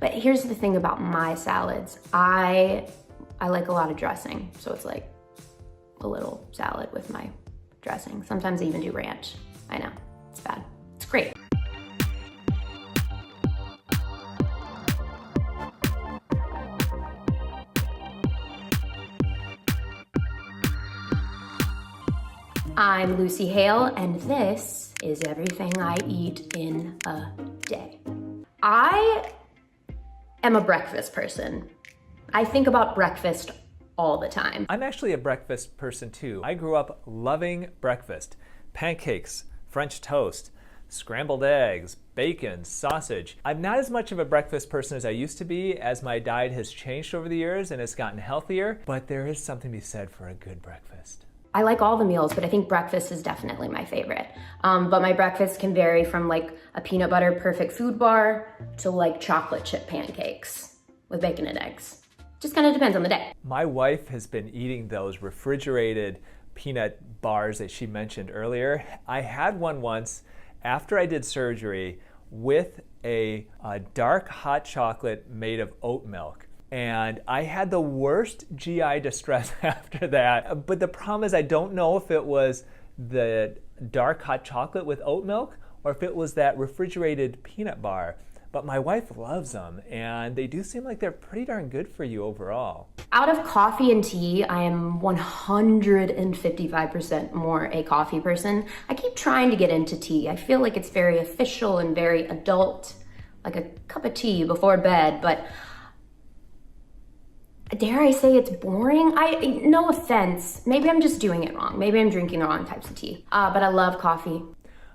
But here's the thing about my salads. I like a lot of dressing, so it's like a little salad with my dressing. Sometimes I even do ranch. I know, it's bad. It's great. I'm Lucy Hale, and this is everything I eat in a day. I am a breakfast person. I think about breakfast all the time. I'm actually a breakfast person too. I grew up loving breakfast. Pancakes, French toast, scrambled eggs, bacon, sausage. I'm not as much of a breakfast person as I used to be, as my diet has changed over the years and it's gotten healthier, but there is something to be said for a good breakfast. I like all the meals, but I think breakfast is definitely my favorite. But my breakfast can vary from like a peanut butter perfect food bar to like chocolate chip pancakes with bacon and eggs. Just kind of depends on the day. My wife has been eating those refrigerated peanut bars that she mentioned earlier. I had one once after I did surgery with a dark hot chocolate made of oat milk. And I had the worst GI distress after that. But the problem is I don't know if it was the dark hot chocolate with oat milk or if it was that refrigerated peanut bar. But my wife loves them, and they do seem like they're pretty darn good for you overall. Out of coffee and tea, I am 155% more a coffee person. I keep trying to get into tea. I feel like it's very official and very adult, like a cup of tea before bed, but dare I say it's boring? No offense, maybe I'm just doing it wrong. Maybe I'm drinking the wrong types of tea, but I love coffee.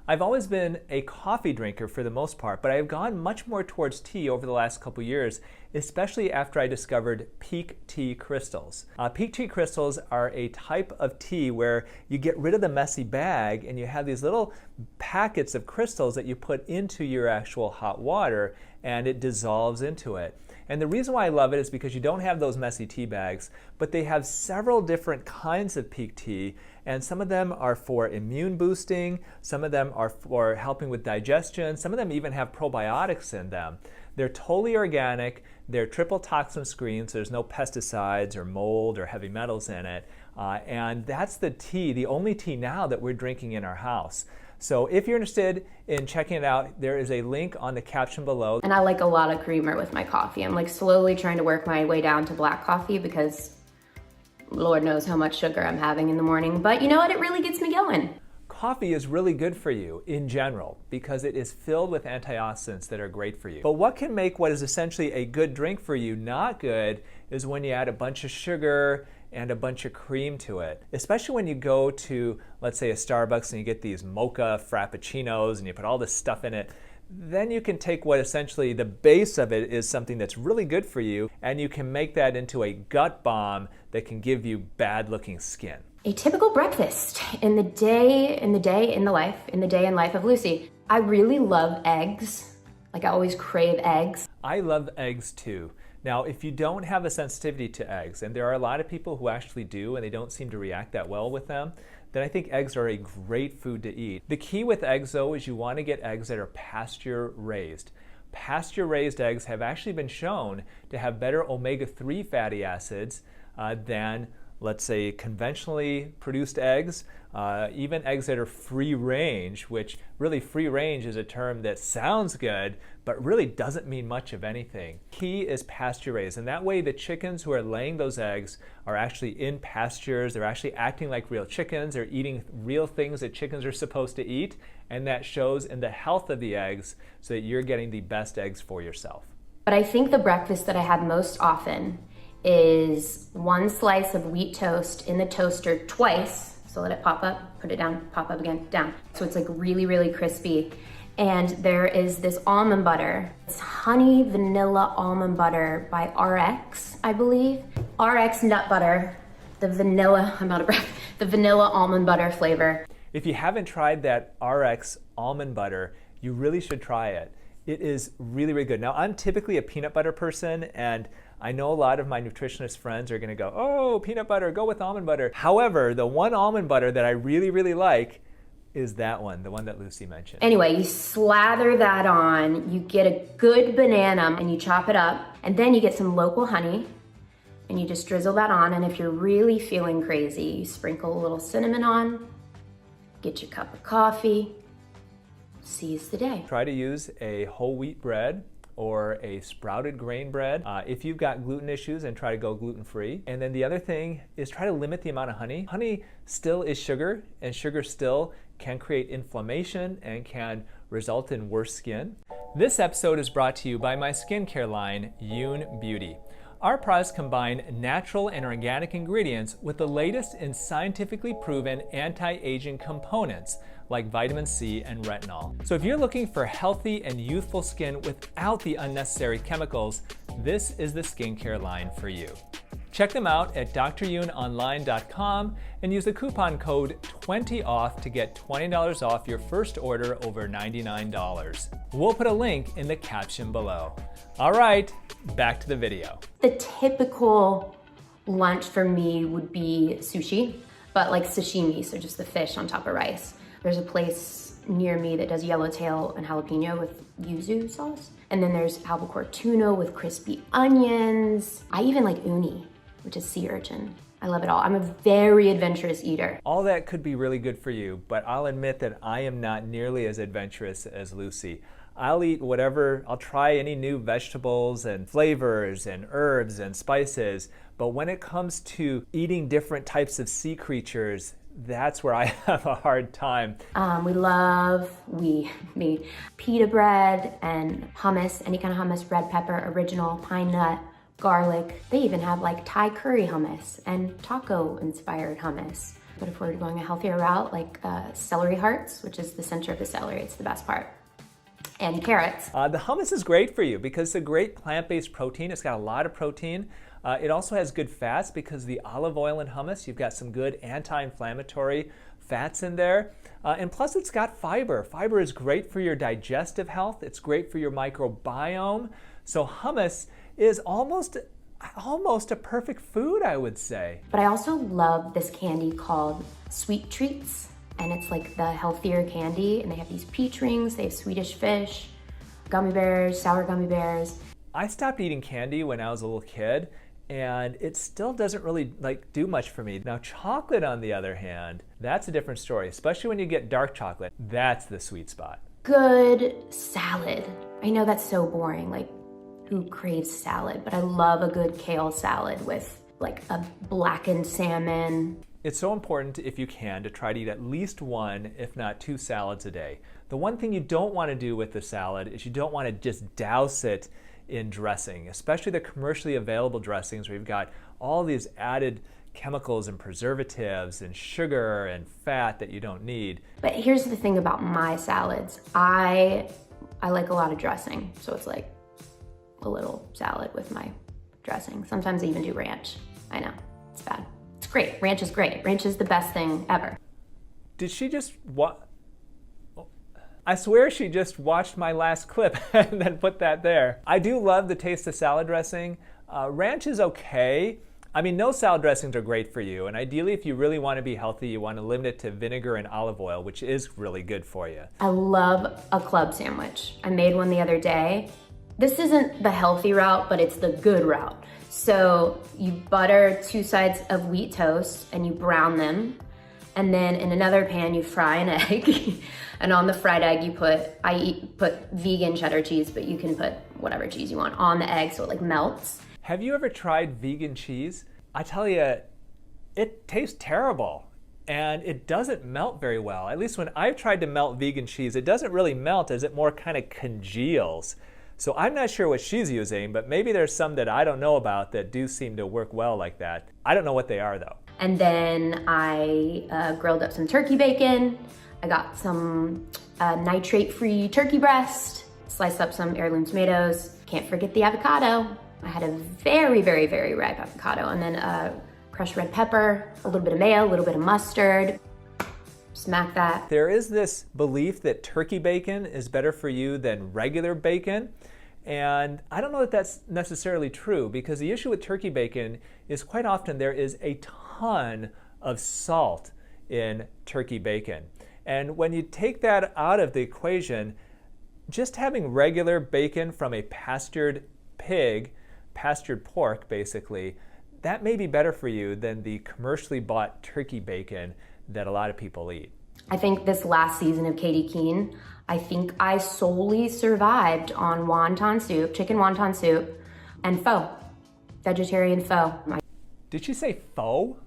I've always been a coffee drinker for the most part, but I've gone much more towards tea over the last couple years, especially after I discovered peak tea crystals. Peak tea crystals are a type of tea where you get rid of the messy bag and you have these little packets of crystals that you put into your actual hot water and it dissolves into it. And the reason why I love it is because you don't have those messy tea bags, but they have several different kinds of peak tea, and some of them are for immune boosting, some of them are for helping with digestion, some of them even have probiotics in them. They're totally organic, they're triple toxin screened, so there's no pesticides or mold or heavy metals in it, and that's the tea, the only tea now that we're drinking in our house. So if you're interested in checking it out, there is a link on the caption below. And I like a lot of creamer with my coffee. I'm like slowly trying to work my way down to black coffee because Lord knows how much sugar I'm having in the morning. But you know what? It really gets me going. Coffee is really good for you in general because it is filled with antioxidants that are great for you. But what can make what is essentially a good drink for you not good is when you add a bunch of sugar and a bunch of cream to it. Especially when you go to, let's say, a Starbucks and you get these mocha frappuccinos and you put all this stuff in it, then you can take what essentially the base of it is something that's really good for you and you can make that into a gut bomb that can give you bad looking skin. A typical breakfast in the day in life of Lucy. I really love eggs. Like I always crave eggs. I love eggs too. Now, if you don't have a sensitivity to eggs, and there are a lot of people who actually do and they don't seem to react that well with them, then I think eggs are a great food to eat. The key with eggs though is you want to get eggs that are pasture raised. Pasture raised eggs have actually been shown to have better omega-3 fatty acids than, let's say, conventionally produced eggs, even eggs that are free range, which really free range is a term that sounds good, but really doesn't mean much of anything. Key is pasture raised, and that way the chickens who are laying those eggs are actually in pastures, they're actually acting like real chickens, they're eating real things that chickens are supposed to eat, and that shows in the health of the eggs so that you're getting the best eggs for yourself. But I think the breakfast that I have most often is one slice of wheat toast in the toaster twice. So let it pop up, put it down, pop up again, down. So it's like really, really crispy. And there is this almond butter. It's honey vanilla almond butter by RX, I believe. RX nut butter, the vanilla, I'm out of breath, the vanilla almond butter flavor. If you haven't tried that RX almond butter, you really should try it. It is really, really good. Now, I'm typically a peanut butter person, and I know a lot of my nutritionist friends are gonna go, oh, peanut butter, go with almond butter. However, the one almond butter that I really, really like is that one, the one that Lucy mentioned. Anyway, you slather that on, you get a good banana and you chop it up, and then you get some local honey and you just drizzle that on, and if you're really feeling crazy, you sprinkle a little cinnamon on, get your cup of coffee, seize the day. Try to use a whole wheat bread or a sprouted grain bread if you've got gluten issues, and try to go gluten-free. And then the other thing is try to limit the amount of honey. Honey still is sugar, and sugar still can create inflammation and can result in worse skin. This episode is brought to you by my skincare line, Youn Beauty. Our products combine natural and organic ingredients with the latest in scientifically proven anti-aging components like vitamin C and retinol. So if you're looking for healthy and youthful skin without the unnecessary chemicals, this is the skincare line for you. Check them out at dryounonline.com and use the coupon code 20OFF to get $20 off your first order over $99. We'll put a link in the caption below. All right, back to the video. The typical lunch for me would be sushi, but like sashimi, so just the fish on top of rice. There's a place near me that does yellowtail and jalapeno with yuzu sauce. And then there's albacore tuna with crispy onions. I even like uni, which is sea urchin. I love it all. I'm a very adventurous eater. All that could be really good for you, but I'll admit that I am not nearly as adventurous as Lucy. I'll eat whatever, I'll try any new vegetables and flavors and herbs and spices, but when it comes to eating different types of sea creatures, that's where I have a hard time. Me, pita bread and hummus, any kind of hummus, red pepper, original, pine nut, garlic. They even have like Thai curry hummus and taco inspired hummus. But if we're going a healthier route, like celery hearts, which is the center of the celery, it's the best part. And carrots. The hummus is great for you because it's a great plant-based protein. It's got a lot of protein. It also has good fats because the olive oil in hummus, you've got some good anti-inflammatory fats in there. And plus it's got fiber. Fiber is great for your digestive health. It's great for your microbiome. So hummus is almost a perfect food, I would say. But I also love this candy called Sweet Treats. And it's like the healthier candy, and they have these peach rings, they have Swedish fish, gummy bears, sour gummy bears. I stopped eating candy when I was a little kid, and it still doesn't really do much for me. Now chocolate, on the other hand, that's a different story, especially when you get dark chocolate. That's the sweet spot. Good salad. I know that's so boring, like who craves salad? But I love a good kale salad with like a blackened salmon. It's so important, if you can, to try to eat at least one, if not two salads a day. The one thing you don't want to do with the salad is you don't want to just douse it in dressing, especially the commercially available dressings where you've got all these added chemicals and preservatives and sugar and fat that you don't need. But here's the thing about my salads. I like a lot of dressing, so it's like a little salad with my dressing. Sometimes I even do ranch. I know, it's bad. It's great. Ranch is great. Ranch is the best thing ever. Did she just I swear she just watched my last clip and then put that there. I do love the taste of salad dressing. Ranch is okay. I mean, no salad dressings are great for you. And ideally, if you really want to be healthy, you want to limit it to vinegar and olive oil, which is really good for you. I love a club sandwich. I made one the other day. This isn't the healthy route, but it's the good route. So you butter 2 sides of wheat toast and you brown them. And then in another pan, you fry an egg. And on the fried egg, you put vegan cheddar cheese, but you can put whatever cheese you want on the egg so it like melts. Have you ever tried vegan cheese? I tell you, it tastes terrible. And it doesn't melt very well. At least when I've tried to melt vegan cheese, it doesn't really melt as it more kind of congeals. So I'm not sure what she's using, but maybe there's some that I don't know about that do seem to work well like that. I don't know what they are though. And then I grilled up some turkey bacon. I got some nitrate-free turkey breast, sliced up some heirloom tomatoes. Can't forget the avocado. I had a very, very, very ripe avocado, and then crushed red pepper, a little bit of mayo, a little bit of mustard. Smack that. There is this belief that turkey bacon is better for you than regular bacon. And I don't know that that's necessarily true, because the issue with turkey bacon is quite often there is a ton of salt in turkey bacon. And when you take that out of the equation, just having regular bacon from a pastured pig, pastured pork basically, that may be better for you than the commercially bought turkey bacon that a lot of people eat. I think this last season of Katie Keene, I think I solely survived on wonton soup, chicken wonton soup, and pho, vegetarian pho. Did she say pho?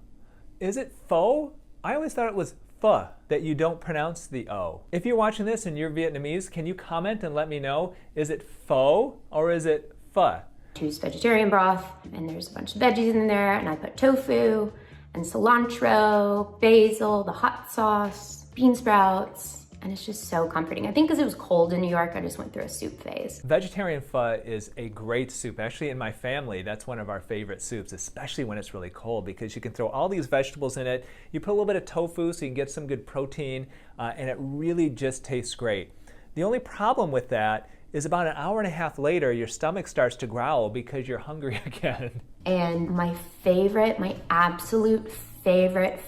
Is it pho? I always thought it was pho, that you don't pronounce the O. If you're watching this and you're Vietnamese, can you comment and let me know, is it pho or is it pho? Choose vegetarian broth, and there's a bunch of veggies in there, and I put tofu and cilantro, basil, the hot sauce, bean sprouts, and it's just so comforting. I think because it was cold in New York, I just went through a soup phase. Vegetarian pho is a great soup. Actually, in my family, that's one of our favorite soups, especially when it's really cold, because you can throw all these vegetables in it. You put a little bit of tofu so you can get some good protein, and it really just tastes great. The only problem with that is about an hour and a half later, your stomach starts to growl because you're hungry again. And my favorite, my absolute favorite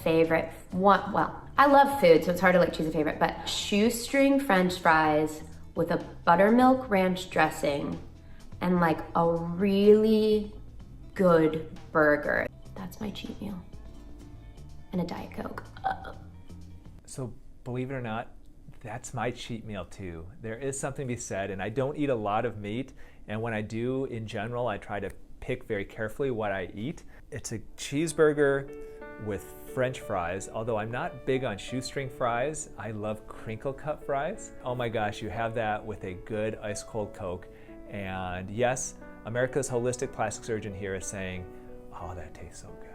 one, well, I love food, so it's hard to choose a favorite, but shoestring French fries with a buttermilk ranch dressing and a really good burger. That's my cheat meal. And a Diet Coke. So believe it or not, that's my cheat meal too. There is something to be said, and I don't eat a lot of meat, and when I do, in general, I try to pick very carefully what I eat. It's a cheeseburger with French fries, although I'm not big on shoestring fries. I love crinkle cut fries. Oh my gosh, you have that with a good ice cold Coke. And yes, America's holistic plastic surgeon here is saying, oh, that tastes so good.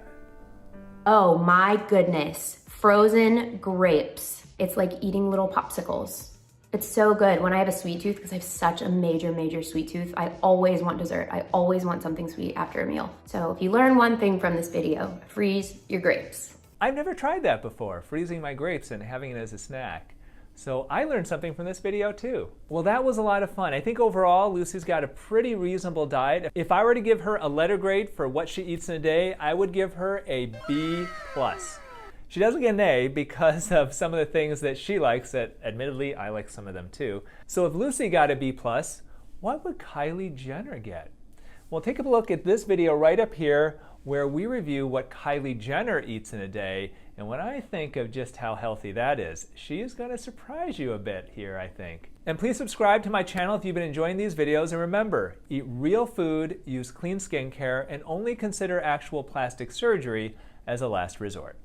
Oh my goodness, frozen grapes. It's like eating little popsicles. It's so good. When I have a sweet tooth, because I have such a major sweet tooth, I always want dessert. I always want something sweet after a meal. So if you learn one thing from this video, freeze your grapes. I've never tried that before, freezing my grapes and having it as a snack. So I learned something from this video too. Well, that was a lot of fun. I think overall, Lucy's got a pretty reasonable diet. If I were to give her a letter grade for what she eats in a day, I would give her a B+. She doesn't get an A because of some of the things that she likes that, admittedly, I like some of them too. So if Lucy got a B+, what would Kylie Jenner get? Well, take a look at this video right up here where we review what Kylie Jenner eats in a day. And when I think of just how healthy that is, she is going to surprise you a bit here, I think. And please subscribe to my channel if you've been enjoying these videos. And remember, eat real food, use clean skincare, and only consider actual plastic surgery as a last resort.